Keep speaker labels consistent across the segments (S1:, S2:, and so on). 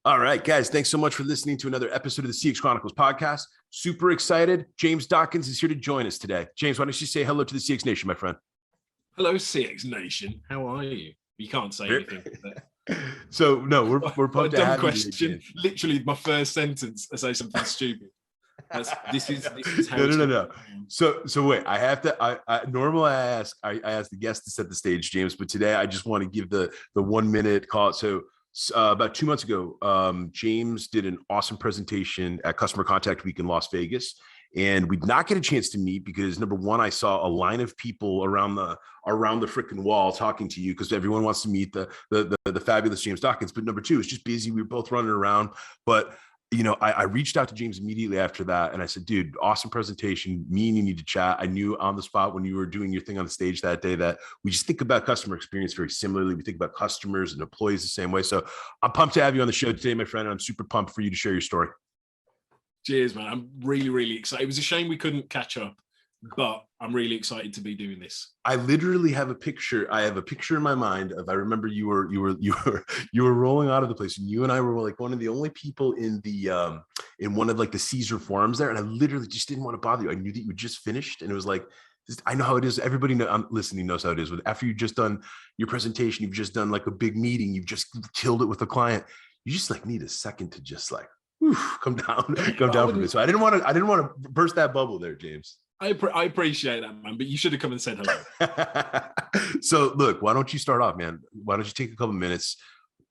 S1: All right, guys, thanks so much for listening to another episode of the CX Chronicles Podcast. Super excited. James Dodkins is here to join us today. James, why don't you say hello to the CX Nation, my friend?
S2: Hello, CX Nation. How are you? You can't say anything.
S1: So, no, we're pumped to have
S2: question.
S1: You.
S2: Literally, my first sentence, I say something stupid. This is how
S1: No. So wait, I have to. Normally I ask the guest to set the stage, James, but today I just want to give the 1 minute call. So about 2 months ago, James did an awesome presentation at Customer Contact Week in Las Vegas. And we did not get a chance to meet because number one, I saw a line of people around the freaking wall talking to you because everyone wants to meet the fabulous James Dodkins. But number two, it's just busy. We were both running around. But you know, I reached out to James immediately after that, and I said, "Dude, awesome presentation. Me and you need to chat." I knew on the spot when you were doing your thing on the stage that day that we just think about customer experience very similarly. We think about customers and employees the same way. So I'm pumped to have you on the show today, my friend. And I'm super pumped for you to share your story.
S2: Cheers, man. I'm really, really excited. It was a shame we couldn't catch up, but I'm really excited to be doing this.
S1: I literally have a picture. I have a picture in my mind of, I remember you were rolling out of the place, and you and I were like one of the only people in the in one of like the Caesar forums there. And I literally just didn't want to bother you. I knew that you had just finished, and it was like, I know how it is. Everybody I'm listening knows how it is. After you've just done your presentation, you've just done like a big meeting, you've just killed it with a client. You just like need a second to just like, come down for me. So I didn't want to burst that bubble there, James.
S2: I appreciate that, man, but you should have come and said hello.
S1: So look, why don't you start off, man? Why don't you take a couple of minutes,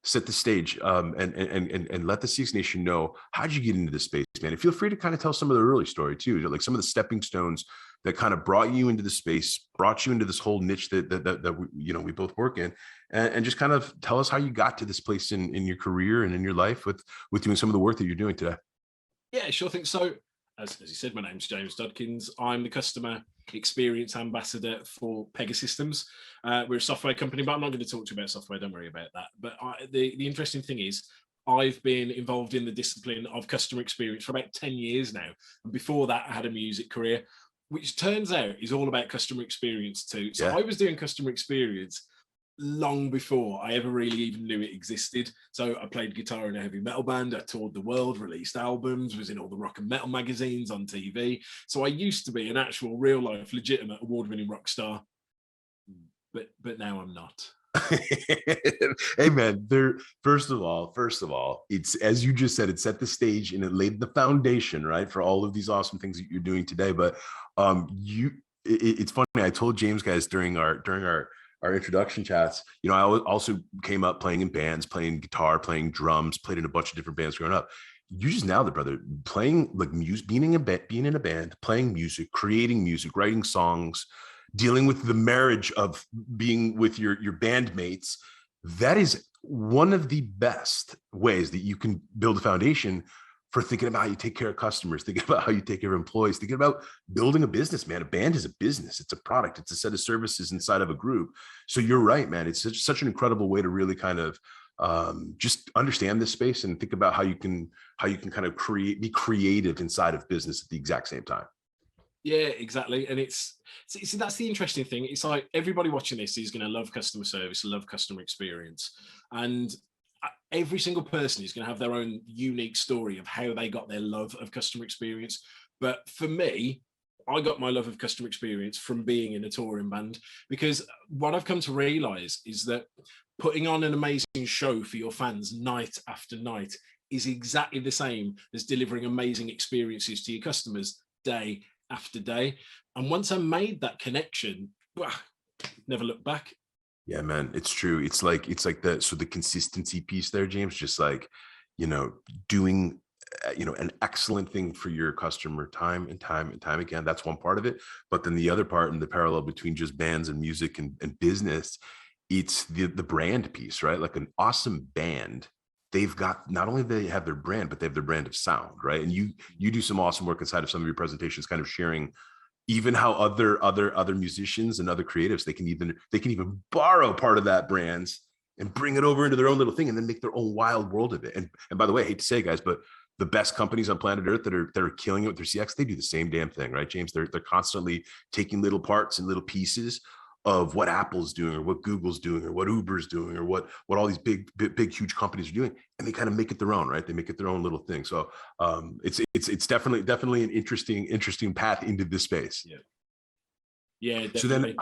S1: set the stage, and let the CX Nation know, how'd you get into this space, man? And feel free to kind of tell some of the early story too, like some of the stepping stones that kind of brought you into the space, brought you into this whole niche that we both work in, and just kind of tell us how you got to this place in your career and in your life with doing some of the work that you're doing today.
S2: Yeah, sure thing. So as you said, my name's James Dodkins. I'm the customer experience ambassador for Pega Systems. We're a software company, but I'm not going to talk to you about software. Don't worry about that. But the interesting thing is, I've been involved in the discipline of customer experience for about 10 years now. And before that, I had a music career, which turns out is all about customer experience too. So yeah. I was doing customer experience long before I ever really even knew it existed. So I played guitar in a heavy metal band. I toured the world, released albums, was in all the rock and metal magazines, on TV. So I used to be an actual real life, legitimate award-winning rock star, but now I'm not.
S1: Hey man, first of all, it's, as you just said, it set the stage and it laid the foundation, right, for all of these awesome things that you're doing today. But it's funny, I told James, guys, during our introduction chats, you know, I also came up playing in bands, playing guitar, playing drums, played in a bunch of different bands growing up. You just nailed it, brother. Playing like music, being in a band, playing music, creating music, writing songs, dealing with the marriage of being with your bandmates. That is one of the best ways that you can build a foundation for thinking about how you take care of customers, thinking about how you take care of employees, thinking about building a business, man. A band is a business. It's a product. It's a set of services inside of a group. So you're right, man. It's such an incredible way to really kind of just understand this space and think about how you can kind of be creative inside of business at the exact same time.
S2: Yeah, exactly. And that's the interesting thing. It's like everybody watching this is going to love customer service, love customer experience. And every single person is going to have their own unique story of how they got their love of customer experience. But for me, I got my love of customer experience from being in a touring band, because what I've come to realize is that putting on an amazing show for your fans night after night is exactly the same as delivering amazing experiences to your customers day after day. And once I made that connection, never looked back.
S1: Yeah, man, it's true. It's like the consistency piece there, James, just like, you know, doing, an excellent thing for your customer time and time again. That's one part of it. But then the other part, and the parallel between just bands and music and business, it's the brand piece, right? Like an awesome band, they've got, not only do they have their brand, but they have their brand of sound, right? And you do some awesome work inside of some of your presentations, kind of sharing even how other musicians and other creatives, they can even borrow part of that brands and bring it over into their own little thing and then make their own wild world of it. And by the way, I hate to say, guys, but the best companies on planet Earth that are killing it with their CX, they do the same damn thing, right, James? They're constantly taking little parts and little pieces of what Apple's doing or what Google's doing or what Uber's doing or what all these big huge companies are doing, and they kind of make it their own, right? They make it their own little thing. So it's definitely an interesting path into this space.
S2: Yeah, definitely.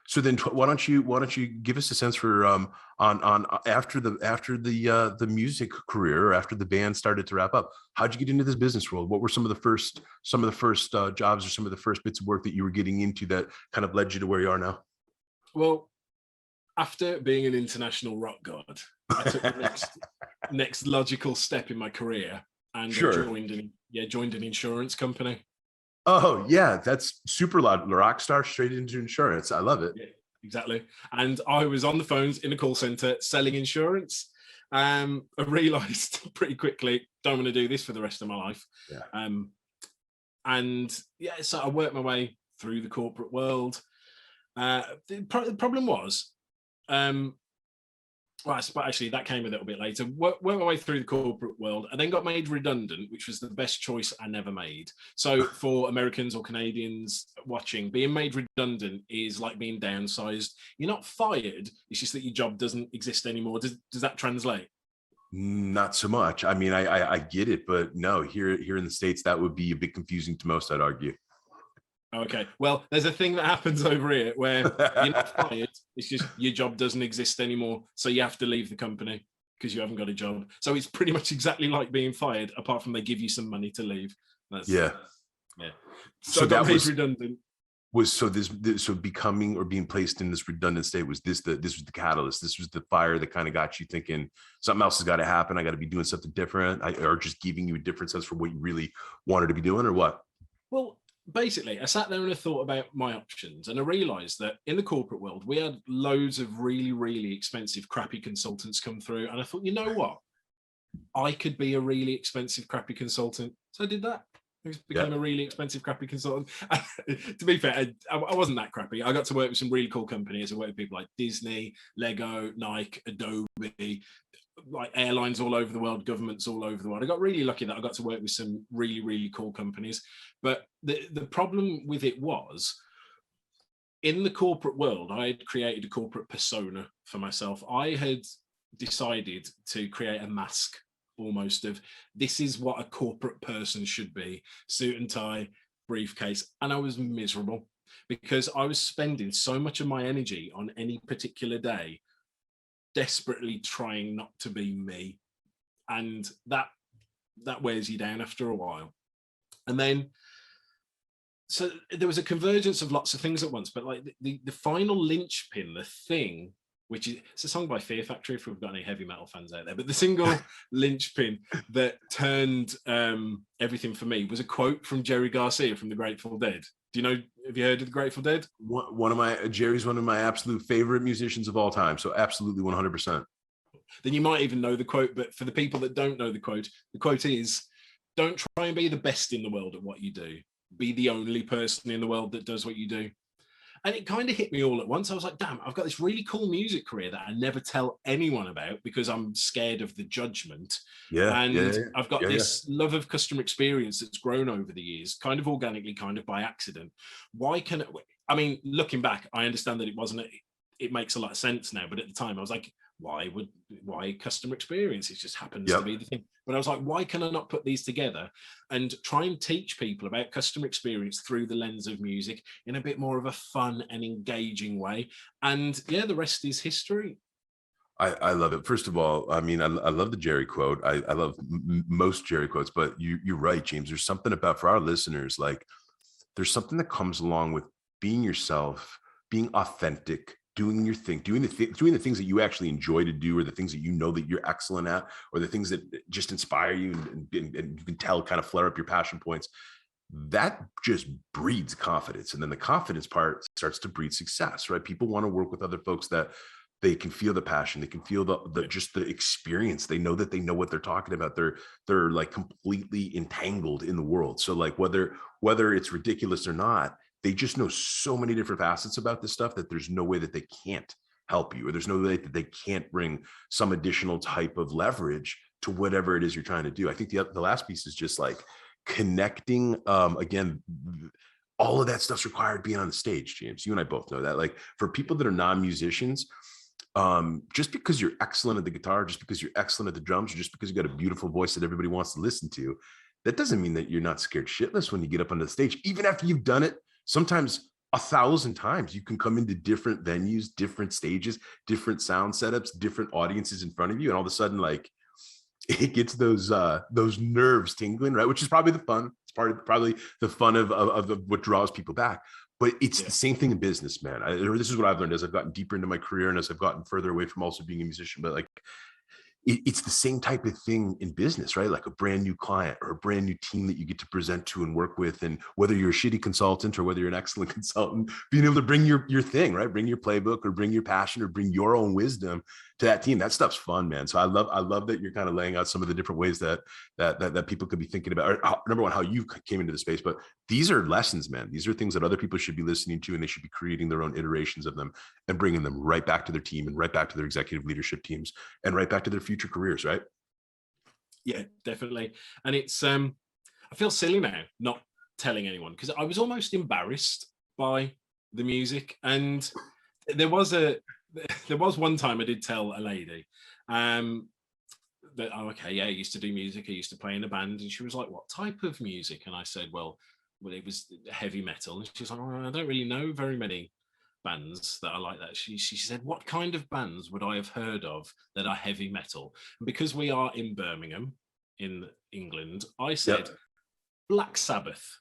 S1: So then why don't you give us a sense for on after the music career, or after the band started to wrap up, how'd you get into this business world? What were some of the first jobs or some of the first bits of work that you were getting into that kind of led you to where you are now?
S2: Well, after being an international rock god, I took the next logical step in my career and joined an insurance company.
S1: Oh yeah, that's super loud. Rockstar straight into insurance. I love it.
S2: Yeah, exactly. And I was on the phones in a call center selling insurance. I realized pretty quickly, don't want to do this for the rest of my life.
S1: Yeah.
S2: So I worked my way through the corporate world. The problem was, but actually that came a little bit later. Worked my way through the corporate world and then got made redundant, which was the best choice I never made. So for Americans or Canadians watching, being made redundant is like being downsized. You're not fired. It's just that your job doesn't exist anymore. Does that translate?
S1: Not so much. I mean, I get it, but no, here in the States, that would be a bit confusing to most, I'd argue.
S2: Okay, well, there's a thing that happens over here where you're not fired. It's just your job doesn't exist anymore, so you have to leave the company because you haven't got a job. So it's pretty much exactly like being fired, apart from they give you some money to leave.
S1: Yeah.
S2: So that was redundant.
S1: So becoming or being placed in this redundant state, this was the catalyst. This was the fire that kind of got you thinking something else has got to happen. I got to be doing something different, or just giving you a different sense for what you really wanted to be doing, or what?
S2: Well, basically, I sat there and I thought about my options, and I realized that in the corporate world, we had loads of really, really expensive, crappy consultants come through. And I thought, you know what? I could be a really expensive, crappy consultant. So I did that. I became a really expensive, crappy consultant. To be fair, I wasn't that crappy. I got to work with some really cool companies. I worked with people like Disney, Lego, Nike, Adobe, like airlines all over the world, governments all over the world. I got really lucky that I got to work with some really, really cool companies. But the problem with it was, in the corporate world, I had created a corporate persona for myself. I had decided to create a mask almost of, this is what a corporate person should be: suit and tie, briefcase. And I was miserable because I was spending so much of my energy on any particular day desperately trying not to be me, and that wears you down after a while. And then so there was a convergence of lots of things at once, but like the final linchpin, the thing, which is, it's a song by Fear Factory if we've got any heavy metal fans out there, but the single linchpin that turned everything for me was a quote from Jerry Garcia from the Grateful Dead. Do you know, have you heard of the Grateful Dead?
S1: Jerry's one of my absolute favorite musicians of all time. So absolutely 100%.
S2: Then you might even know the quote, but for the people that don't know the quote is, don't try and be the best in the world at what you do. Be the only person in the world that does what you do. And it kind of hit me all at once. I was like, damn, I've got this really cool music career that I never tell anyone about because I'm scared of the judgment. I've got this love of customer experience that's grown over the years, kind of organically, kind of by accident. Looking back, I understand that it makes a lot of sense now, but at the time I was like, why customer experience? It just happens to be the thing. But I was like, why can I not put these together and try and teach people about customer experience through the lens of music in a bit more of a fun and engaging way? And the rest is history.
S1: I love it. First of all, I mean, I love the Jerry quote. I love most Jerry quotes, but you're right, James. There's something about, for our listeners, like there's something that comes along with being yourself, being authentic, doing your thing, doing the things that you actually enjoy to do, or the things that you know that you're excellent at, or the things that just inspire you and you can tell kind of flare up your passion points. That just breeds confidence. And then the confidence part starts to breed success, right? People want to work with other folks that they can feel the passion, they can feel the experience. They know that they know what they're talking about. They're like completely entangled in the world. So like whether it's ridiculous or not, they just know so many different facets about this stuff that there's no way that they can't help you, or there's no way that they can't bring some additional type of leverage to whatever it is you're trying to do. I think the last piece is just like connecting, again, all of that stuff's required being on the stage, James. You and I both know that. Like for people that are non-musicians, just because you're excellent at the guitar, just because you're excellent at the drums, or just because you got a beautiful voice that everybody wants to listen to, that doesn't mean that you're not scared shitless when you get up on the stage. Even after you've done it, sometimes 1,000 times, you can come into different venues, different stages, different sound setups, different audiences in front of you, and all of a sudden, like, it gets those nerves tingling, right? Which is probably the fun. It's probably the fun of what draws people back. But it's the same thing in business, man. This is what I've learned as I've gotten deeper into my career and as I've gotten further away from also being a musician. But like, it's the same type of thing in business, right? Like a brand new client or a brand new team that you get to present to and work with. And whether you're a shitty consultant or whether you're an excellent consultant, being able to bring your thing, right? Bring your playbook or bring your passion or bring your own wisdom to that team. That stuff's fun, man. So I love that you're kind of laying out some of the different ways that people could be thinking about, or number one, how you came into the space. But these are lessons, man. These are things that other people should be listening to, and they should be creating their own iterations of them and bringing them right back to their team and right back to their executive leadership teams and right back to their future careers, right?
S2: Yeah, definitely. And it's I feel silly now not telling anyone, because I was almost embarrassed by the music. And there was one time I did tell a lady that, oh, okay, yeah, I used to do music, I used to play in a band. And she was like, what type of music? And I said, well, it was heavy metal. And she was like, oh, I don't really know very many bands that are like that. She said, what kind of bands would I have heard of that are heavy metal? And because we are in Birmingham in England, I said Black Sabbath.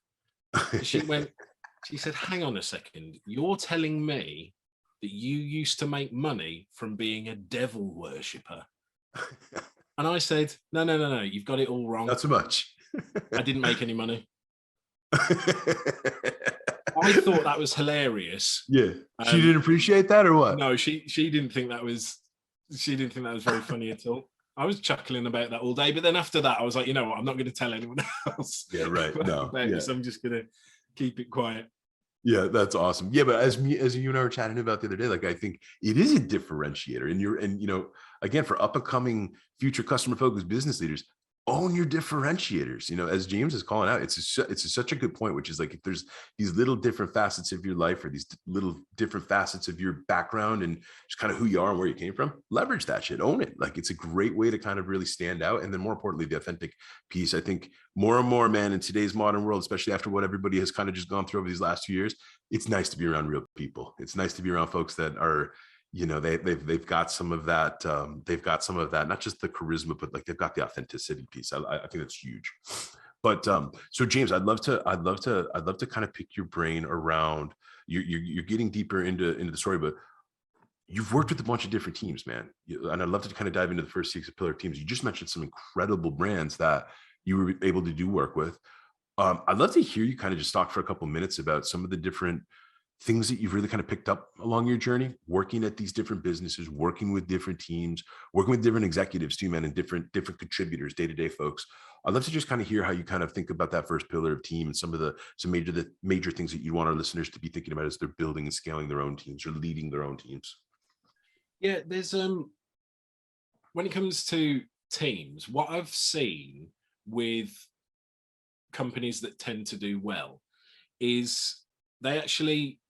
S2: She said, hang on a second, you're telling me that you used to make money from being a devil worshipper? And I said, no, you've got it all wrong.
S1: Not so much.
S2: I didn't make any money. I thought that was hilarious.
S1: Yeah. She didn't appreciate that, or what?
S2: No, she didn't think that was very funny at all. I was chuckling about that all day, but then after that I was like, you know what, I'm not going to tell anyone else.
S1: Yeah, right. No.
S2: This. I'm just going to keep it quiet.
S1: Yeah, that's awesome. Yeah, but as you and I were chatting about the other day, like, I think it is a differentiator. And you know, again, for up and coming future customer focused business leaders, own your differentiators. You know, as James is calling out, it's such a good point, which is like, if there's these little different facets of your life or these little different facets of your background and just kind of who you are and where you came from, leverage that shit, own it. Like, it's a great way to kind of really stand out. And then more importantly, the authentic piece. I think more and more, man, in today's modern world, especially after what everybody has kind of just gone through over these last few years, it's nice to be around real people. It's nice to be around folks that are, you know, they've got some of that, not just the charisma, but like they've got the authenticity piece. I think that's huge. But so James, I'd love to kind of pick your brain around, you're getting deeper into the story, but you've worked with a bunch of different teams, man. And I'd love to kind of dive into the first 6 pillar teams. You just mentioned some incredible brands that you were able to do work with. I'd love to hear you kind of just talk for a couple minutes about some of the different things that you've really kind of picked up along your journey, working at these different businesses, working with different teams, working with different executives too, man, and different contributors, day-to-day folks. I'd love to just kind of hear how you kind of think about that first pillar of team and some major things that you want our listeners to be thinking about as they're building and scaling their own teams or leading their own teams.
S2: Yeah, there's when it comes to teams, what I've seen with companies that tend to do well is they actually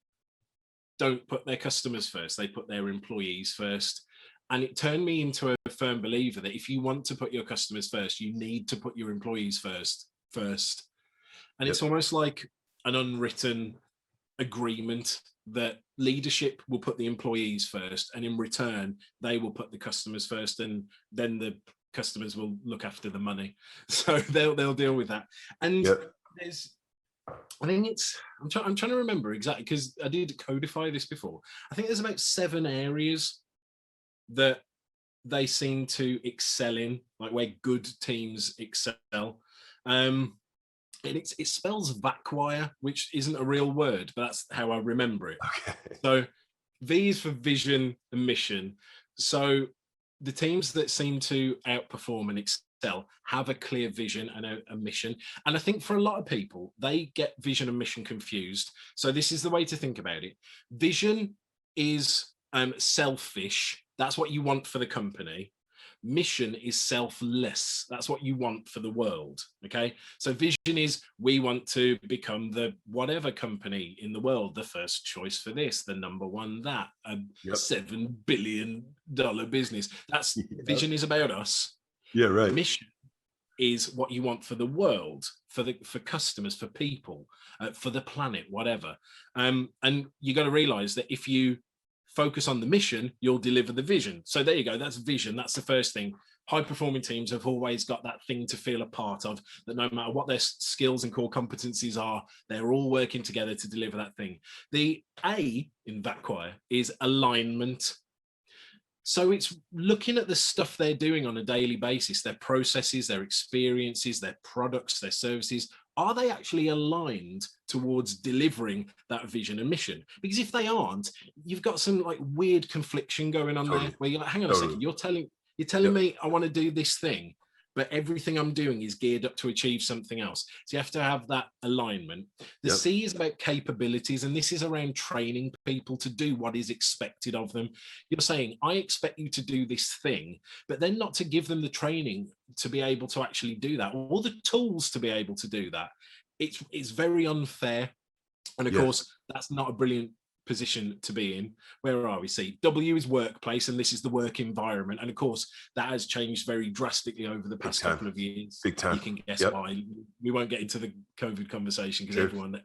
S2: don't put their customers first, they put their employees first. And it turned me into a firm believer that if you want to put your customers first, you need to put your employees first. And it's almost like an unwritten agreement that leadership will put the employees first, and in return, they will put the customers first, and then the customers will look after the money. So they'll deal with that. And I think I'm trying to remember exactly, because I did codify this before. I think there's about 7 areas that they seem to excel in, like where good teams excel. And it spells VACWIRE, which isn't a real word, but that's how I remember it. Okay. So V is for vision and mission. So the teams that seem to outperform and excel have a clear vision and a mission. And I think for a lot of people, they get vision and mission confused. So this is the way to think about it. Vision is selfish. That's what you want for the company. Mission is selfless. That's what you want for the world. Okay. So vision is, we want to become the whatever company in the world, the first choice for this, the number one, that, a $7 billion business. That's vision is about us.
S1: Yeah, right.
S2: Mission is what you want for the world, for customers, for people, for the planet, whatever. And you got to realize that if you focus on the mission, you'll deliver the vision. So there you go. That's vision. That's the first thing. High performing teams have always got that thing to feel a part of, that no matter what their skills and core competencies are, they're all working together to deliver that thing. The A in that choir is alignment. So it's looking at the stuff they're doing on a daily basis, their processes, their experiences, their products, their services. Are they actually aligned towards delivering that vision and mission? Because if they aren't, you've got some like weird confliction going on there where you're like, hang on a second, you're telling me I want to do this thing, but everything I'm doing is geared up to achieve something else. So you have to have that alignment. The C is about capabilities, and this is around training people to do what is expected of them. You're saying, I expect you to do this thing, but then not to give them the training to be able to actually do that, or the tools to be able to do that. It's very unfair. And of course, that's not a brilliant position to be in. Where are we? See, W is workplace, and this is the work environment. And of course, that has changed very drastically over the past couple of years.
S1: Big time.
S2: You can guess why. We won't get into the COVID conversation because everyone.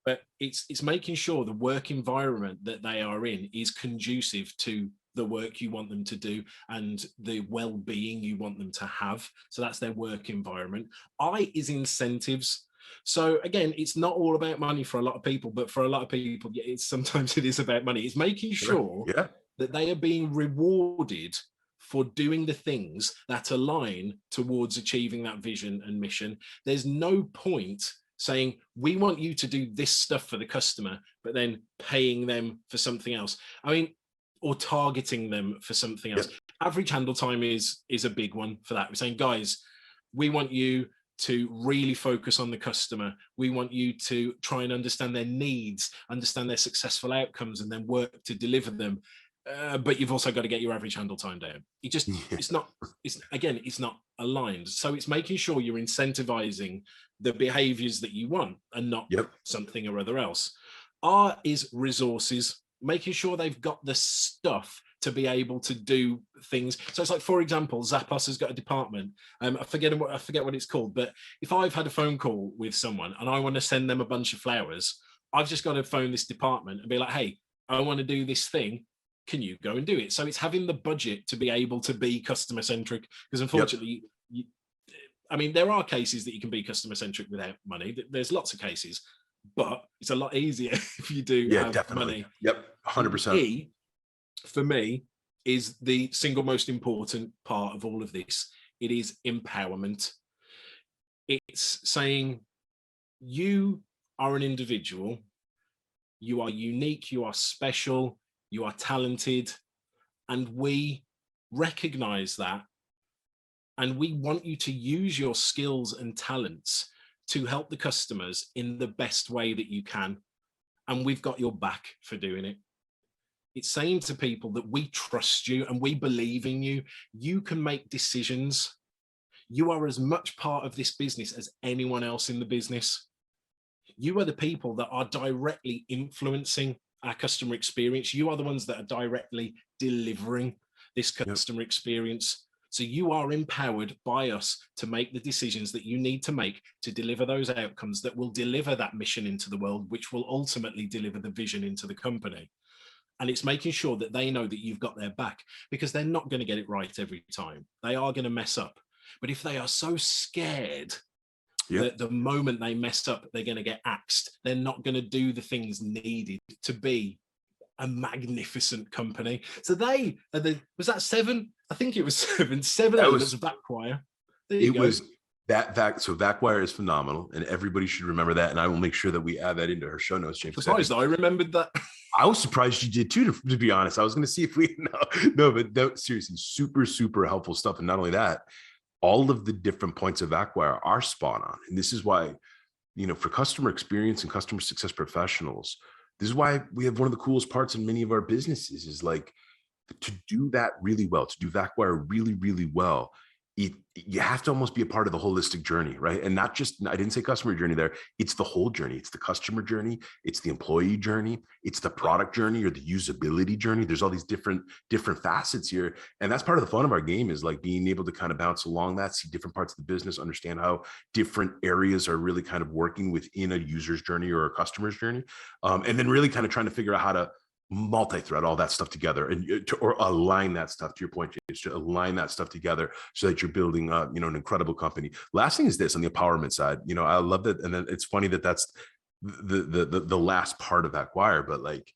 S2: But it's making sure the work environment that they are in is conducive to the work you want them to do and the well-being you want them to have. So that's their work environment. I is incentives. So again, it's not all about money for a lot of people, but for a lot of people, sometimes it is about money. It's making sure that they are being rewarded for doing the things that align towards achieving that vision and mission. There's no point saying, we want you to do this stuff for the customer, but then paying them for something else. I mean, or targeting them for something else. Average handle time is a big one for that. We're saying, guys, we want you to really focus on the customer. We want you to try and understand their needs, understand their successful outcomes, and then work to deliver them. But you've also got to get your average handle time down. It's not aligned. So it's making sure you're incentivizing the behaviors that you want and not something or other else. R is resources, making sure they've got the stuff to be able to do things. So it's like, for example, Zappos has got a department. I forget what it's called, but if I've had a phone call with someone and I want to send them a bunch of flowers, I've just got to phone this department and be like, hey, I want to do this thing. Can you go and do it? So it's having the budget to be able to be customer centric, because unfortunately, I mean, there are cases that you can be customer centric without money. There's lots of cases, but it's a lot easier if you do have money.
S1: 100%.
S2: E, for me, is the single most important part of all of this. It is empowerment. It's saying you are an individual, you are unique, you are special, you are talented, and we recognize that. And we want you to use your skills and talents to help the customers in the best way that you can. And we've got your back for doing it. It's saying to people that we trust you and we believe in you. You can make decisions. You are as much part of this business as anyone else in the business. You are the people that are directly influencing our customer experience. You are the ones that are directly delivering this customer experience. So you are empowered by us to make the decisions that you need to make to deliver those outcomes that will deliver that mission into the world, which will ultimately deliver the vision into the company. And it's making sure that they know that you've got their back, because they're not going to get it right every time. They are going to mess up. But if they are so scared that the moment they mess up, they're going to get axed, they're not going to do the things needed to be a magnificent company. So they are was that 7? I think it was 7. 7 elements of that choir.
S1: It was that. So that choir is phenomenal, and everybody should remember that. And I will make sure that we add that into our show notes, James.
S2: Surprised I remembered that.
S1: I was surprised you did too, to be honest. I was going to see if we but that, seriously, super, super helpful stuff. And not only that, all of the different points of that choir are spot on. And this is why, for customer experience and customer success professionals, this is why we have one of the coolest parts in many of our businesses is like to do that really well, to do VacWire really, really well, you have to almost be a part of the holistic journey, right? And not just, I didn't say customer journey there, it's the whole journey. It's the customer journey, it's the employee journey, it's the product journey or the usability journey. There's all these different facets here. And that's part of the fun of our game, is like being able to kind of bounce along that, see different parts of the business, understand how different areas are really kind of working within a user's journey or a customer's journey. And then really kind of trying to figure out how to multi-thread all that stuff together or align that stuff, to your point, James, to align that stuff together so that you're building an incredible company. Last thing is this, on the empowerment side, I love that. And then it's funny that that's the last part of that wire, but like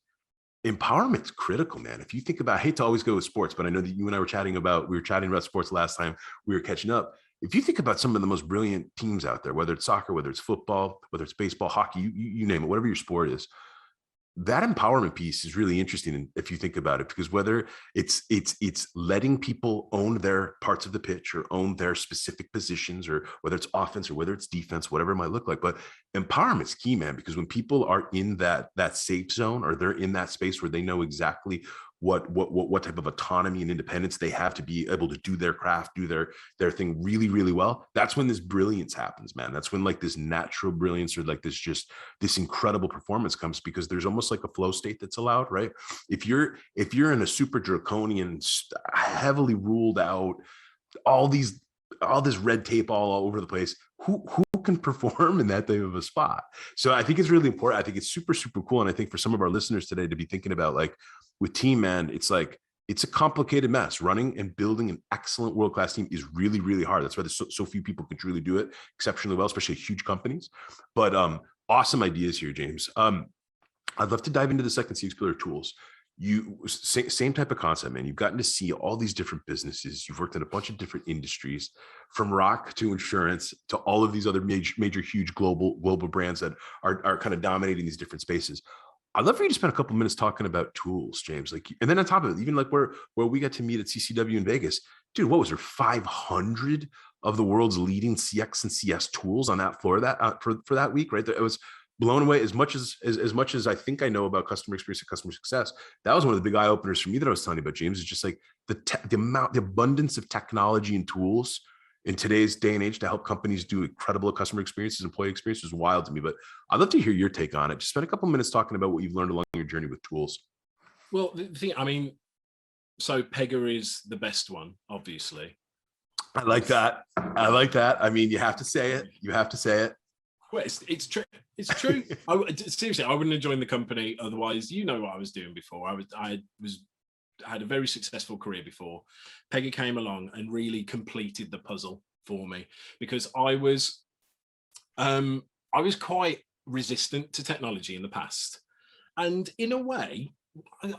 S1: empowerment's critical, man. If you think about, I hate to always go with sports, but I know that you and I were chatting about sports last time we were catching up. If you think about some of the most brilliant teams out there, whether it's soccer, whether it's football, whether it's baseball, hockey, you name it, whatever your sport is, that empowerment piece is really interesting if you think about it, because whether it's letting people own their parts of the pitch or own their specific positions, or whether it's offense or whether it's defense, whatever it might look like, but empowerment's key, man, because when people are in that safe zone, or they're in that space where they know exactly what type of autonomy and independence they have to be able to do their craft, do their thing really, really well, that's when this brilliance happens, man. That's when like this natural brilliance, or like this incredible performance comes, because there's almost like a flow state that's allowed, right? If you're in a super draconian, heavily ruled out, all this red tape all over the place, who can perform in that type of a spot? So I think it's really important. I think it's super, super cool. And I think for some of our listeners today to be thinking about, like, with team, man, it's like, it's a complicated mess. Running and building an excellent world-class team is really, really hard. That's why there's so few people can truly do it exceptionally well, especially huge companies. But awesome ideas here, James. I'd love to dive into the second CX pillar, tools. Same type of concept, man. You've gotten to see all these different businesses. You've worked in a bunch of different industries, from rock to insurance to all of these other major huge global brands that are kind of dominating these different spaces. I'd love for you to spend a couple minutes talking about tools, James. Like, and then on top of it, even like where we got to meet at CCW in Vegas, dude, what was there, 500 of the world's leading CX and CS tools on that floor for that week, right? It was blown away. As much as I think I know about customer experience and customer success, that was one of the big eye openers for me that I was telling you about, James. Is just like the abundance of technology and tools in today's day and age to help companies do incredible customer experiences, employee experiences, is wild to me. But I'd love to hear your take on it. Just spend a couple minutes talking about what you've learned along your journey with tools.
S2: Well, the thing, I mean, so Pega is the best one, obviously.
S1: I like that. I mean, you have to say it.
S2: Well, it's true. It's true. Seriously, I wouldn't have joined the company otherwise. You know what I was doing before. I had a very successful career before. Pega came along and really completed the puzzle for me, because I was quite resistant to technology in the past, and in a way,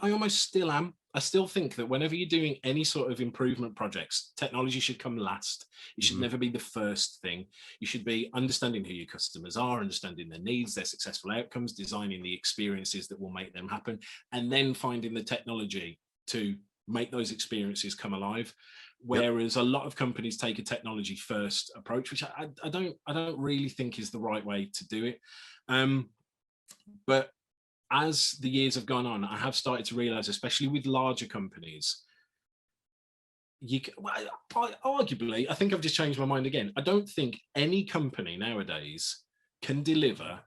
S2: I almost still am. I still think that whenever you're doing any sort of improvement projects, technology should come last. It should never be the first thing. You should be understanding who your customers are, understanding their needs, their successful outcomes, designing the experiences that will make them happen, and then finding the technology to make those experiences come alive. Whereas a lot of companies take a technology first approach, which I don't really think is the right way to do it. But as the years have gone on, I have started to realize, especially with larger companies, arguably, I think I've just changed my mind again. I don't think any company nowadays can deliver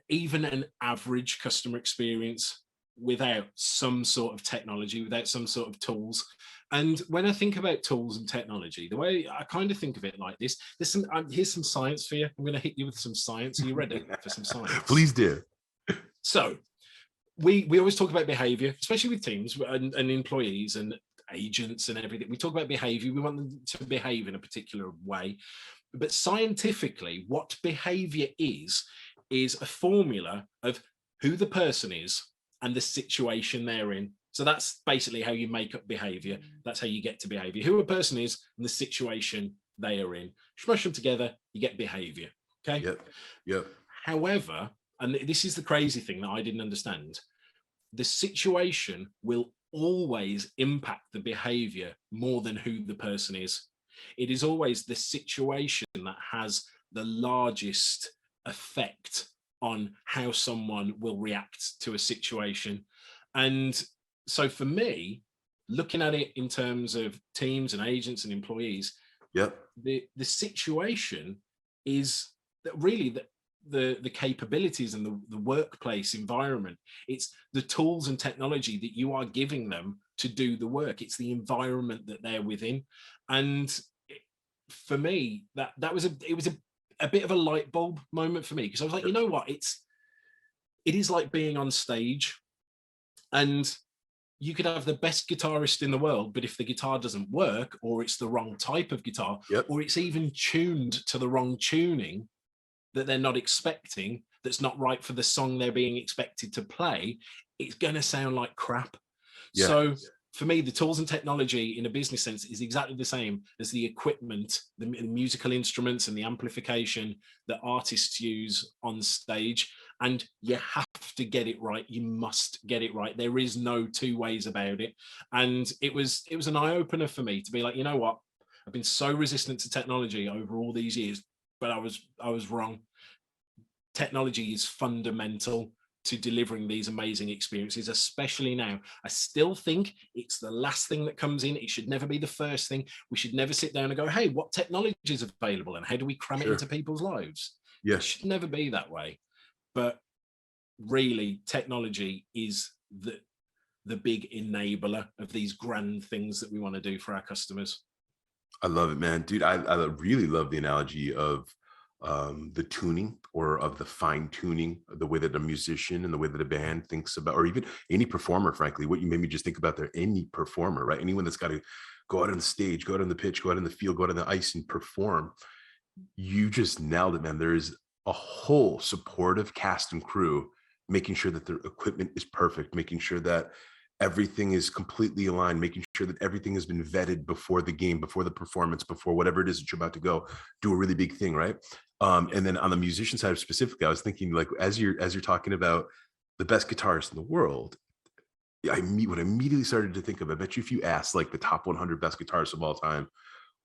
S2: even an average customer experience without some sort of technology, without some sort of tools. And when I think about tools and technology, the way I kind of think of it like this, here's some science for you. I'm going to hit you with some science. Are you ready for some science?
S1: Please do.
S2: So we always talk about behavior, especially with teams and employees and agents and everything. We talk about behavior. We want them to behave in a particular way. But scientifically, what behavior is a formula of who the person is and the situation they're in. So that's basically how you make up behavior. That's how you get to behavior. Who a person is and the situation they are in. Smush them together, you get behavior. Okay?
S1: Yep.
S2: However, and this is the crazy thing that I didn't understand, the situation will always impact the behavior more than who the person is. It is always the situation that has the largest effect on how someone will react to a situation. And so for me, looking at it in terms of teams and agents and employees,
S1: Yep.
S2: the situation is that really the capabilities and the workplace environment, it's the tools and technology that you are giving them to do the work. It's the environment that they're within. And for me, that was a bit of a light bulb moment for me, because I was like, you know what, it is like being on stage, and you could have the best guitarist in the world, but if the guitar doesn't work, or it's the wrong type of guitar, or it's even tuned to the wrong tuning that they're not expecting, that's not right for the song they're being expected to play, it's going to sound like crap.
S1: Yeah.
S2: So for me, the tools and technology in a business sense is exactly the same as the equipment, the musical instruments and the amplification that artists use on stage. And you have to get it right. You must get it right. There is no two ways about it. And it was an eye-opener for me to be like, you know what? I've been so resistant to technology over all these years, but I was wrong. Technology is fundamental to delivering these amazing experiences, especially now. I still think it's the last thing that comes in. It should never be the first thing. We should never sit down and go, hey, what technology is available and how do we cram it into people's lives?
S1: Yeah.
S2: It should never be that way. But really, technology is the big enabler of these grand things that we want to do for our customers.
S1: I love it, man. Dude, I really love the analogy of the tuning, or of the fine tuning, the way that a musician and the way that a band thinks about, or even any performer, frankly, what you made me just think about there, any performer, right? Anyone that's got to go out on the stage, go out on the pitch, go out in the field, go out on the ice and perform. You just nailed it, man. There is a whole supportive cast and crew making sure that their equipment is perfect, making sure that everything is completely aligned, making sure that everything has been vetted before the game, before the performance, before whatever it is that you're about to go do a really big thing, right? And then on the musician side specifically, I was thinking, like, as you're talking about the best guitarists in the world, what I immediately started to think of, I bet you if you asked like the top 100 best guitarists of all time,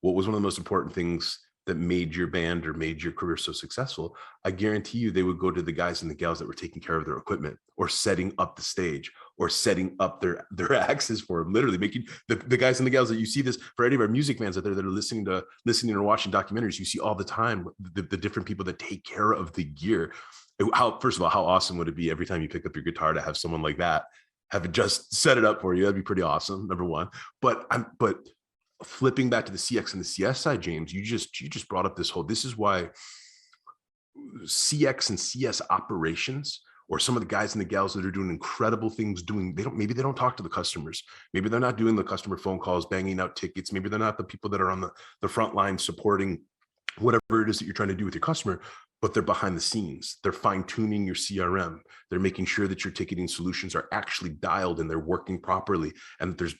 S1: what was one of the most important things that made your band or made your career so successful, I guarantee you they would go to the guys and the gals that were taking care of their equipment, or setting up the stage, or setting up their axes for them, literally making the guys and the gals that you see this for any of our music fans out there that are listening or watching documentaries, you see all the time the different people that take care of the gear. First of all, how awesome would it be every time you pick up your guitar to have someone like that have it just set it up for you? That'd be pretty awesome, number one. But flipping back to the CX and the CS side, James, you just brought up this is why CX and CS operations, or some of the guys and the gals that are doing incredible things, maybe they don't talk to the customers. Maybe they're not doing the customer phone calls, banging out tickets. Maybe they're not the people that are on the front line supporting whatever it is that you're trying to do with your customer, but they're behind the scenes. They're fine tuning your CRM. They're making sure that your ticketing solutions are actually dialed and they're working properly. And there's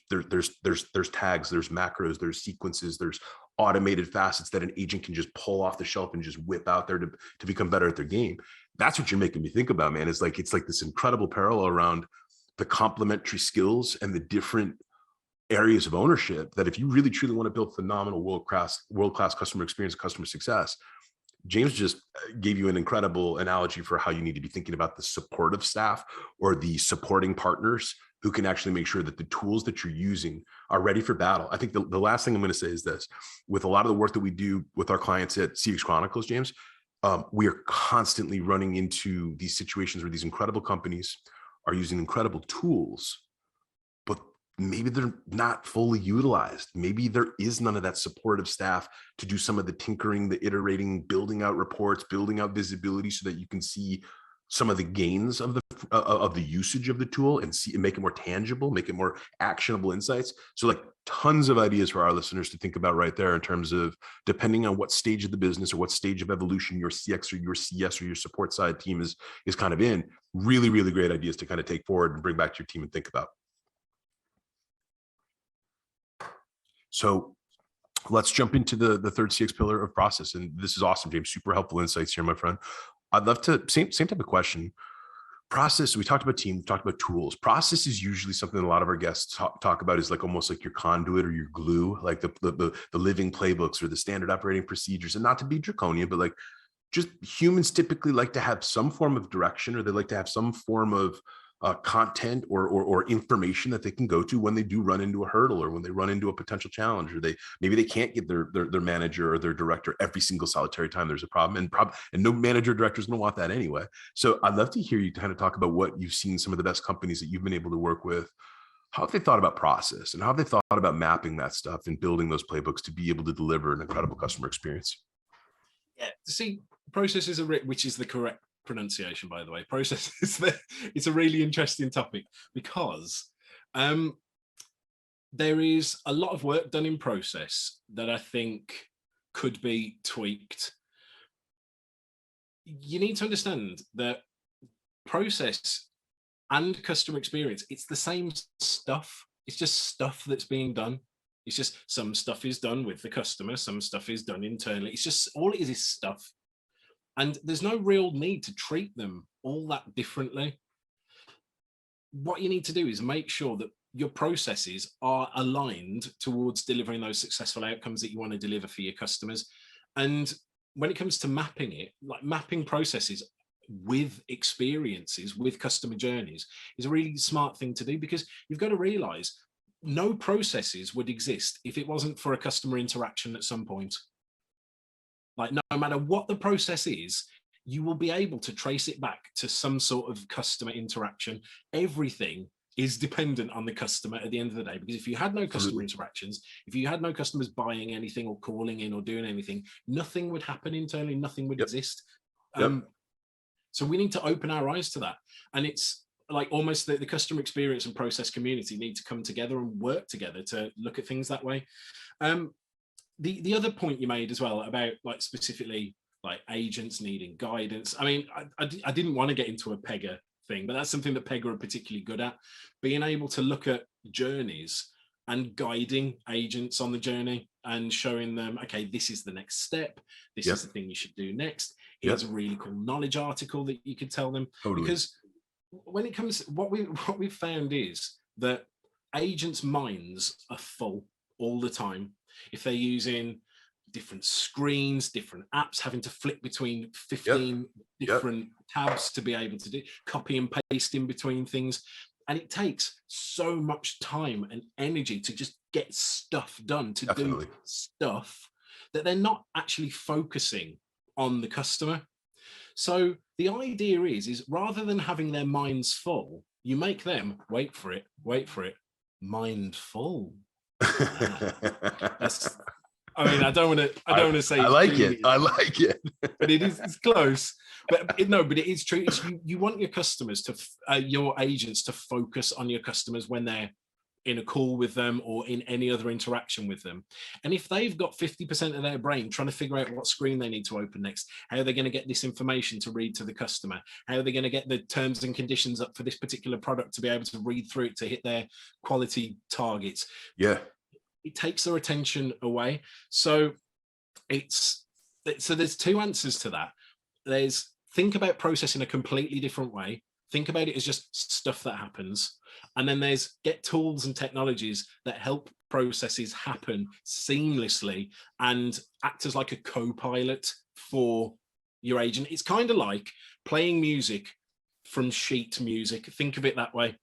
S1: tags, there's macros, there's sequences, there's automated facets that an agent can just pull off the shelf and just whip out there to become better at their game. That's what you're making me think about, man. It's like this incredible parallel around the complementary skills and the different areas of ownership, that if you really truly want to build phenomenal world-class customer experience, customer success, James just gave you an incredible analogy for how you need to be thinking about the supportive staff, or the supporting partners who can actually make sure that the tools that you're using are ready for battle. I think the last thing I'm going to say is this: with a lot of the work that we do with our clients at CX Chronicles, James, we are constantly running into these situations where these incredible companies are using incredible tools, but maybe they're not fully utilized. Maybe there is none of that supportive staff to do some of the tinkering, the iterating, building out reports, building out visibility so that you can see some of the gains of the usage of the tool and make it more tangible, make it more actionable insights. So like tons of ideas for our listeners to think about right there in terms of, depending on what stage of the business or what stage of evolution your CX or your CS or your support side team is kind of in, really, really great ideas to kind of take forward and bring back to your team and think about. So let's jump into the third CX pillar of process. And this is awesome, James. Super helpful insights here, my friend. I'd love to, same type of question. Process, we talked about team, we talked about tools. Process is usually something that a lot of our guests talk about, is like almost like your conduit or your glue, like the living playbooks or the standard operating procedures. And not to be draconian, but like, just humans typically like to have some form of direction, or they like to have some form of content or information that they can go to when they do run into a hurdle or when they run into a potential challenge, or maybe they can't get their manager or their director every single solitary time there's a problem, and no manager or director is going to want that anyway. So I'd love to hear you kind of talk about what you've seen some of the best companies that you've been able to work with. How have they thought about process, and how have they thought about mapping that stuff and building those playbooks to be able to deliver an incredible customer experience?
S2: Yeah, see, processes are which is the correct pronunciation, by the way. Process it's a really interesting topic because there is a lot of work done in process that I think could be tweaked. You need to understand that process and customer experience, it's the same stuff. It's just stuff that's being done. It's just some stuff is done with the customer, some stuff is done internally. It's just all it is stuff. And there's no real need to treat them all that differently. What you need to do is make sure that your processes are aligned towards delivering those successful outcomes that you want to deliver for your customers. And when it comes to mapping it, like mapping processes with experiences, with customer journeys, is a really smart thing to do, because you've got to realize no processes would exist if it wasn't for a customer interaction at some point. Like, no matter what the process is, you will be able to trace it back to some sort of customer interaction. Everything is dependent on the customer at the end of the day, because if you had no customer interactions, if you had no customers buying anything or calling in or doing anything, nothing would happen internally, nothing would exist. So we need to open our eyes to that. And it's like almost the customer experience and process community need to come together and work together to look at things that way. The other point you made as well about like specifically like agents needing guidance. I mean, I didn't want to get into a Pega thing, but that's something that Pega are particularly good at, being able to look at journeys and guiding agents on the journey and showing them, okay, this is the next step. This is the thing you should do next. Here's a really cool knowledge article that you could tell them. Because when it comes, what we've found is that agents' minds are full all the time. If they're using different screens, different apps, having to flip between 15 different tabs to be able to do copy and paste in between things. And it takes so much time and energy to just get stuff done, to do stuff, that they're not actually focusing on the customer. So the idea is rather than having their minds full, you make them, wait for it, mindful. That's, I mean, I don't want to say.
S1: I like it.
S2: But it's close. But it is true. You want your customers to, your agents to focus on your customers when they're in a call with them or in any other interaction with them. And if they've got 50% of their brain trying to figure out what screen they need to open next, how are they going to get this information to read to the customer, how are they going to get the terms and conditions up for this particular product to be able to read through it to hit their quality targets, it takes their attention away. So there's two answers to that. There's think about process in a completely different way. Think about it as just stuff that happens. And then there's get tools and technologies that help processes happen seamlessly and act as like a co-pilot for your agent. It's kind of like playing music from sheet music. Think of it that way.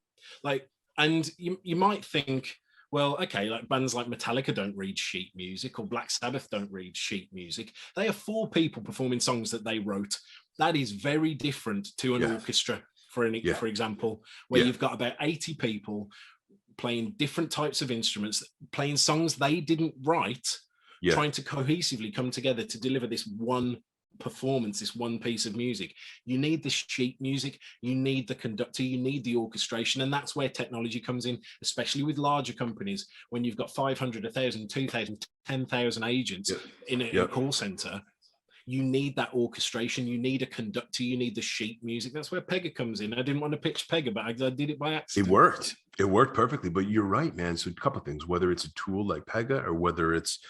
S2: Like, and you might think, well, okay, like bands like Metallica don't read sheet music, or Black Sabbath don't read sheet music. They have 4 people performing songs that they wrote. That is very different to an orchestra, for example, where you've got about 80 people playing different types of instruments, playing songs they didn't write, trying to cohesively come together to deliver this one performance, this one piece of music. You need the sheet music, you need the conductor, you need the orchestration, and that's where technology comes in, especially with larger companies. When you've got 500, 1,000, 2,000, 10,000 agents in a call center, you need that orchestration, you need a conductor, you need the sheet music. That's where Pega comes in. I didn't want to pitch Pega, but I did it by accident.
S1: It worked perfectly. But you're right, man. So a couple of things, whether it's a tool like Pega or whether it's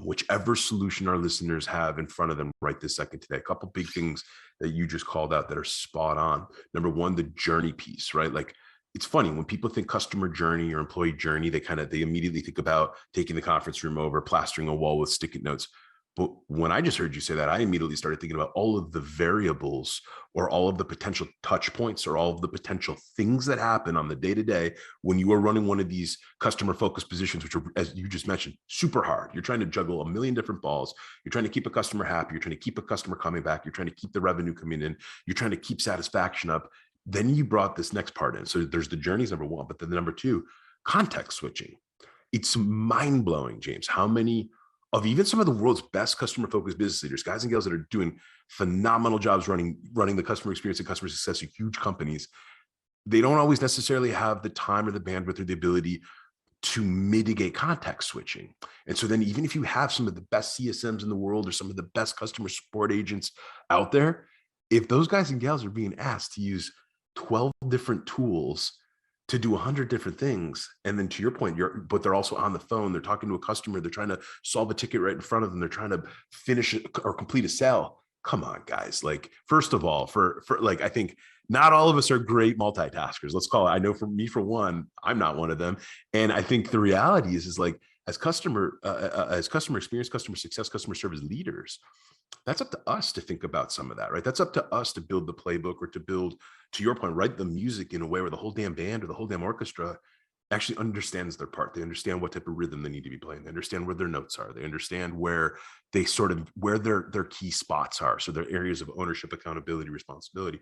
S1: whichever solution our listeners have in front of them right this second today, a couple big things that you just called out that are spot on. Number one, the journey piece, right? Like, it's funny when people think customer journey or employee journey, they immediately think about taking the conference room over, plastering a wall with sticky notes. But when I just heard you say that, I immediately started thinking about all of the variables or all of the potential touch points or all of the potential things that happen on the day-to-day when you are running one of these customer focused positions, which are, as you just mentioned, super hard. You're trying to juggle a million different balls. You're trying to keep a customer happy. You're trying to keep a customer coming back. You're trying to keep the revenue coming in. You're trying to keep satisfaction up. Then you brought this next part in. So there's the journeys, number one, but then the number two, context switching. It's mind blowing, James, how many of even some of the world's best customer focused business leaders, guys and gals that are doing phenomenal jobs running the customer experience and customer success of huge companies, they don't always necessarily have the time or the bandwidth or the ability to mitigate context switching. And so then even if you have some of the best CSMs in the world or some of the best customer support agents out there, if those guys and gals are being asked to use 12 different tools to do 100 different things, and then to your point, but they're also on the phone, they're talking to a customer, they're trying to solve a ticket right in front of them, they're trying to finish it or complete a sale. Come on, guys. Like, first of all, for like, I think not all of us are great multitaskers. Let's call it. I know for me, for one, I'm not one of them. And I think the reality is like, as customer experience, customer success, customer service leaders, that's up to us to think about some of that, right? That's up to us to build the playbook or to build, to your point, write the music in a way where the whole damn band or the whole damn orchestra actually understands their part. They understand what type of rhythm they need to be playing. They understand where their notes are. They understand where they where their key spots are. So their areas of ownership, accountability, responsibility.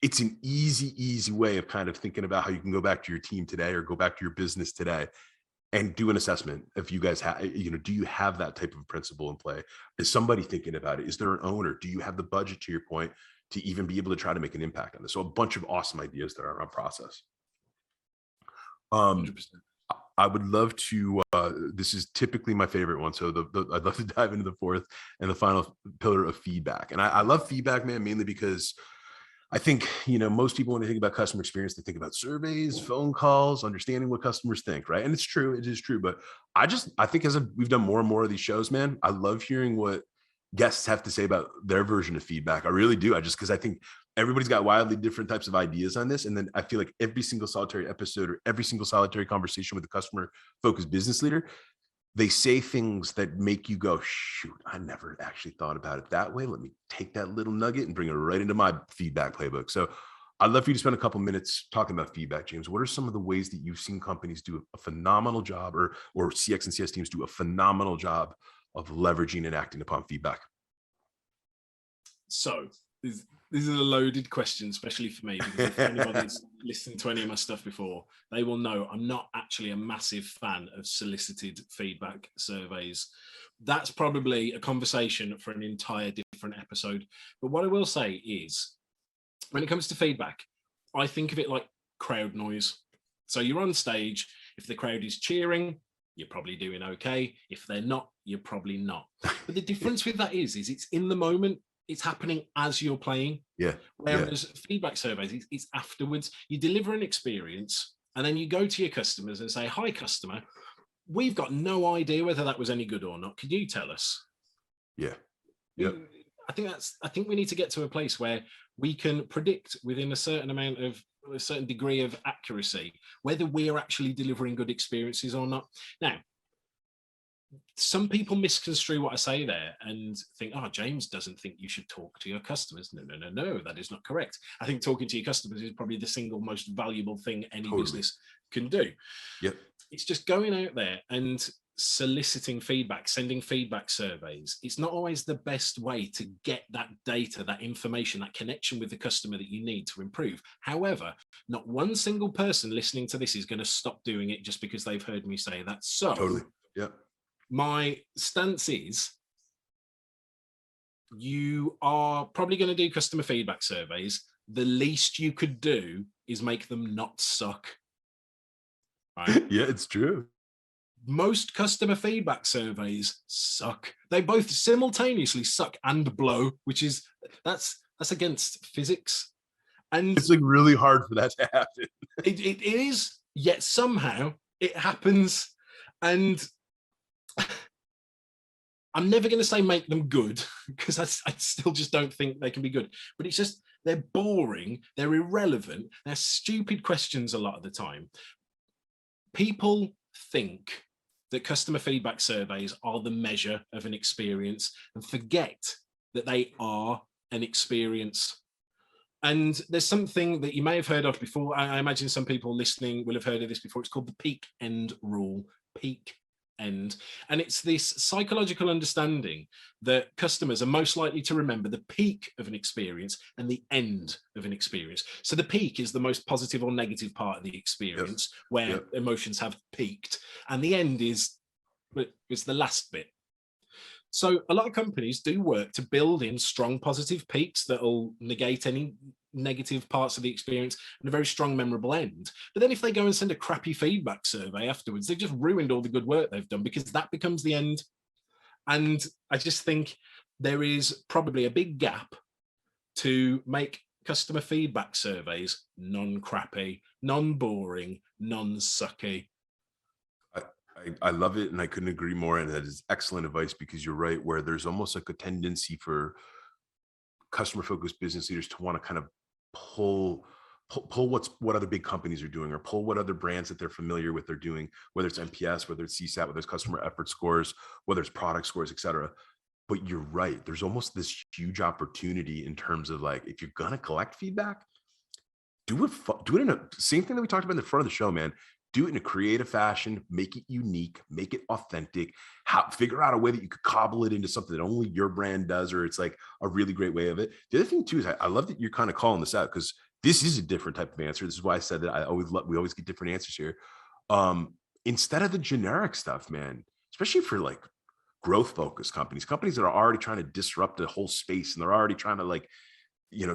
S1: It's an easy way of kind of thinking about how you can go back to your team today or go back to your business today and do an assessment. If you guys have, do you have that type of principle in play? Is somebody thinking about it? Is there an owner? Do you have the budget, to your point, to even be able to try to make an impact on this? So a bunch of awesome ideas that are on process. 100%. I would love to, this is typically my favorite one. So I'd love to dive into the fourth and the final pillar of feedback. And I love feedback, man, mainly because I think, most people, when they think about customer experience, they think about surveys, phone calls, understanding what customers think, right? And it's true, it is true. But I think as we've done more and more of these shows, man, I love hearing what guests have to say about their version of feedback. I really do. Because I think everybody's got wildly different types of ideas on this. And then I feel like every single solitary episode or every single solitary conversation with a customer focused business leader, they say things that make you go, shoot, I never actually thought about it that way. Let me take that little nugget and bring it right into my feedback playbook. So I'd love for you to spend a couple minutes talking about feedback, James. What are some of the ways that you've seen companies do a phenomenal job or CX and CS teams do a phenomenal job of leveraging and acting upon feedback?
S2: So these are a loaded question, especially for me, because if anybody's listened to any of my stuff before, they will know I'm not actually a massive fan of solicited feedback surveys. That's probably a conversation for an entire different episode. But what I will say is, when it comes to feedback, I think of it like crowd noise. So you're on stage. If the crowd is cheering, you're probably doing okay. If they're not, you're probably not. But the difference with that is it's in the moment. It's happening as you're playing.
S1: Yeah.
S2: Whereas feedback surveys, it's afterwards. You deliver an experience and then you go to your customers and say, hi, customer, we've got no idea whether that was any good or not. Could you tell us?
S1: Yeah. Yep.
S2: I think we need to get to a place where we can predict within a certain degree of accuracy whether we're actually delivering good experiences or not. Now, some people misconstrue what I say there and think, oh, James doesn't think you should talk to your customers. No, that is not correct. I think talking to your customers is probably the single most valuable thing any business can do.
S1: Yep.
S2: It's just going out there and soliciting feedback, sending feedback surveys. It's not always the best way to get that data, that information, that connection with the customer that you need to improve. However, not one single person listening to this is going to stop doing it just because they've heard me say that. So
S1: totally. Yep.
S2: My stance is you are probably going to do customer feedback surveys. The least you could do is make them not suck. Right?
S1: Yeah, it's true.
S2: Most customer feedback surveys suck. They both simultaneously suck and blow, which is that's against physics. And
S1: it's like really hard for that to happen.
S2: It is, yet somehow it happens. And I'm never going to say make them good because I still just don't think they can be good. But it's just they're boring, they're irrelevant, they're stupid questions a lot of the time. People think that customer feedback surveys are the measure of an experience and forget that they are an experience. And there's something that you may have heard of before. I imagine some people listening will have heard of this before. It's called the peak end rule. Peak end. And it's this psychological understanding that customers are most likely to remember the peak of an experience and the end of an experience. So the peak is the most positive or negative part of the experience, where emotions have peaked, and the end is the last bit. So a lot of companies do work to build in strong positive peaks that will negate any negative parts of the experience and a very strong memorable end. But then if they go and send a crappy feedback survey afterwards, they've just ruined all the good work they've done, because that becomes the end. And I just think there is probably a big gap to make customer feedback surveys non-crappy, non-boring, non-sucky.
S1: I love it, and I couldn't agree more. And that is excellent advice, because you're right, where there's almost like a tendency for customer-focused business leaders to want to kind of pull what other big companies are doing, or pull what other brands that they're familiar with are doing, whether it's NPS, whether it's CSAT, whether it's customer effort scores, whether it's product scores, et cetera. But you're right, there's almost this huge opportunity in terms of, like, if you're gonna collect feedback, do it in a same thing that we talked about in the front of the show, man. Do it in a creative fashion, make it unique, make it authentic, figure out a way that you could cobble it into something that only your brand does, or it's like a really great way of it. The other thing too is I love that you're kind of calling this out, because this is a different type of answer. This is why I said that we always get different answers here. Instead of the generic stuff, man, especially for like growth focused companies that are already trying to disrupt the whole space, and they're already trying to, like,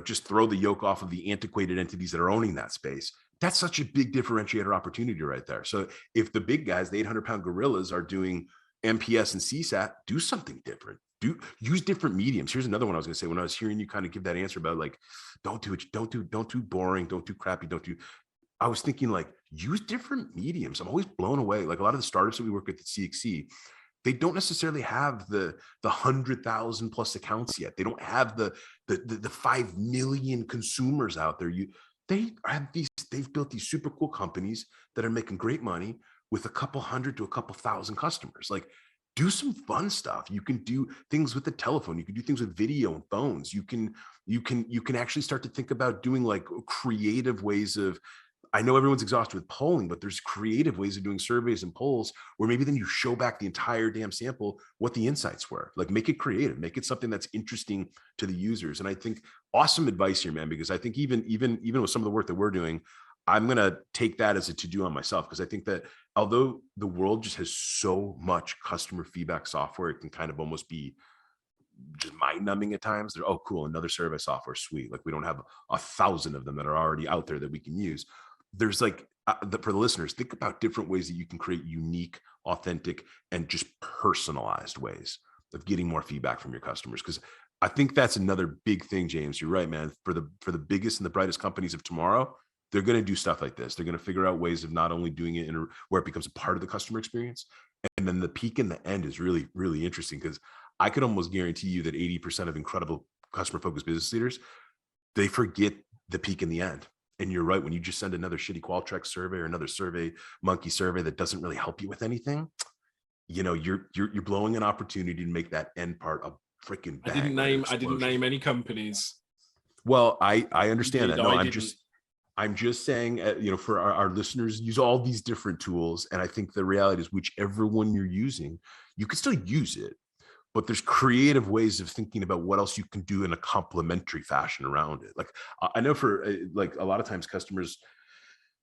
S1: just throw the yoke off of the antiquated entities that are owning that space. That's such a big differentiator opportunity right there. So if the big guys, the 800-pound gorillas, are doing MPS and CSAT, do something different. Use different mediums. Here's another one I was going to say when I was hearing you kind of give that answer about, like, don't do boring, don't do crappy, I was thinking, like, use different mediums. I'm always blown away. Like, a lot of the startups that we work with at CXC, they don't necessarily have the 100,000 plus accounts yet. They don't have the 5 million consumers out there. They've built these super cool companies that are making great money with a couple hundred to a couple thousand customers. Like, do some fun stuff. You can do things with the telephone. You can do things with video and phones. You can actually start to think about doing, like, creative ways of, I know everyone's exhausted with polling, but there's creative ways of doing surveys and polls where maybe then you show back the entire damn sample what the insights were. Like, make it creative, make it something that's interesting to the users. And I think awesome advice here, man, because I think even with some of the work that we're doing, I'm going to take that as a to-do on myself, because I think that although the world just has so much customer feedback software, it can kind of almost be just mind-numbing at times. They're, oh, cool, another survey software, sweet. Like, we don't have 1,000 of them that are already out there that we can use. There's like, for the listeners, think about different ways that you can create unique, authentic, and just personalized ways of getting more feedback from your customers. Because I think that's another big thing, James. You're right, man. For the biggest and the brightest companies of tomorrow, they're going to do stuff like this. They're going to figure out ways of not only doing it where it becomes a part of the customer experience. And then the peak and the end is really, really interesting, because I could almost guarantee you that 80% of incredible customer-focused business leaders, they forget the peak and the end. And you're right, when you just send another shitty Qualtrics survey or another survey monkey survey that doesn't really help you with anything, you're blowing an opportunity to make that end part a freaking bang.
S2: I didn't name any companies.
S1: Well, I understand that. No, I'm just saying, for our listeners, use all these different tools. And I think the reality is, whichever one you're using, you can still use it, but there's creative ways of thinking about what else you can do in a complementary fashion around it. Like, I know for like a lot of times customers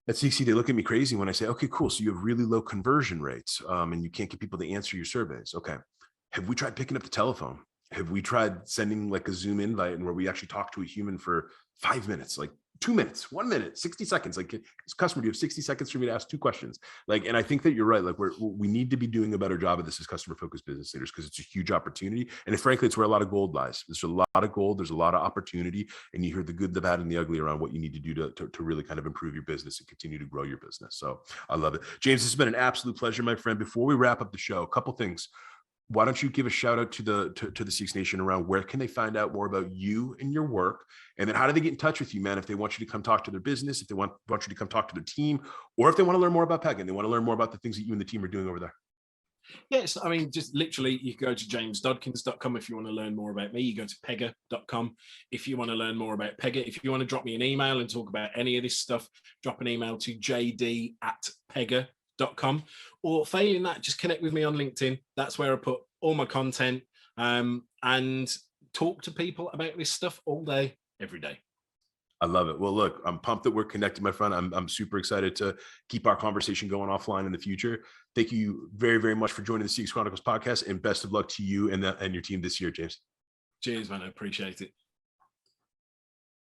S1: at CXC, they look at me crazy when I say, okay, cool. So you have really low conversion rates, and you can't get people to answer your surveys. Okay. Have we tried picking up the telephone? Have we tried sending like a Zoom invite and where we actually talk to a human for 5 minutes, like 2 minutes, 1 minute, 60 seconds? Like, as a customer, do you have 60 seconds for me to ask 2 questions? Like, and I think that you're right. Like, we need to be doing a better job of this as customer-focused business leaders, because it's a huge opportunity. And frankly, it's where a lot of gold lies. There's a lot of gold. There's a lot of opportunity. And you hear the good, the bad, and the ugly around what you need to do to really kind of improve your business and continue to grow your business. So I love it. James, this has been an absolute pleasure, my friend. Before we wrap up the show, a couple things. Why don't you give a shout out to the CX Nation around where can they find out more about you and your work? And then how do they get in touch with you, man, if they want you to come talk to their business, if they want you to come talk to their team, or if they want to learn more about Pega and they want to learn more about the things that you and the team are doing over there?
S2: Yes, I mean, just literally, you can go to jamesdodkins.com if you want to learn more about me. You go to pega.com if you want to learn more about Pega. If you want to drop me an email and talk about any of this stuff, drop an email to jd@pega.com. Or failing that, just connect with me on LinkedIn. That's where I put all my content, and talk to people about this stuff all day, every day.
S1: I love it. Well, look, I'm pumped that we're connected, my friend. I'm super excited to keep our conversation going offline in the future. Thank you very, very much for joining the CX Chronicles podcast, and best of luck to you and your team this year, James.
S2: Cheers, man. I appreciate it.